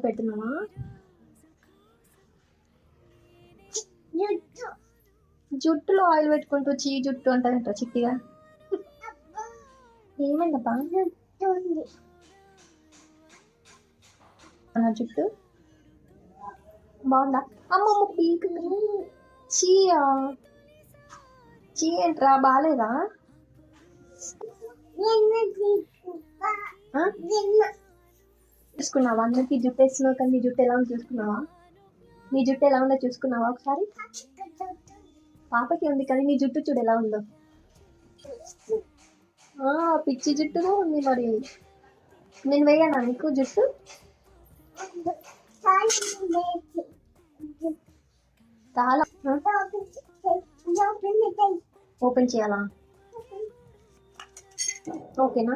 పెడుతున్నావా? జుట్టులో ఆయిల్ పెట్టుకుంటూ జుట్టు అంటారంట చిట్టిగా. ఏమైందబ్బా? నా జుట్టు బాగుందా? అమ్మమ్మ పీక్ చీయా చీ ఏంట్రా బాగాలేదా? చూసుకున్నావా? అందరికి జుట్టు వేస్తున్నావు కానీ నీ జుట్టు ఎలా ఉందో చూసుకున్నావా? నీ జుట్టు ఎలా ఉందో చూసుకున్నావా ఒకసారి? పాపకి ఉంది కానీ నీ జుట్టు చూడు ఎలా ఉందో. పిచ్చి జుట్టుగా ఉంది. మరి నేను వేయనా నీకు జుట్టు? చాలా ఓపెన్ చేయాలా? ఓకేనా?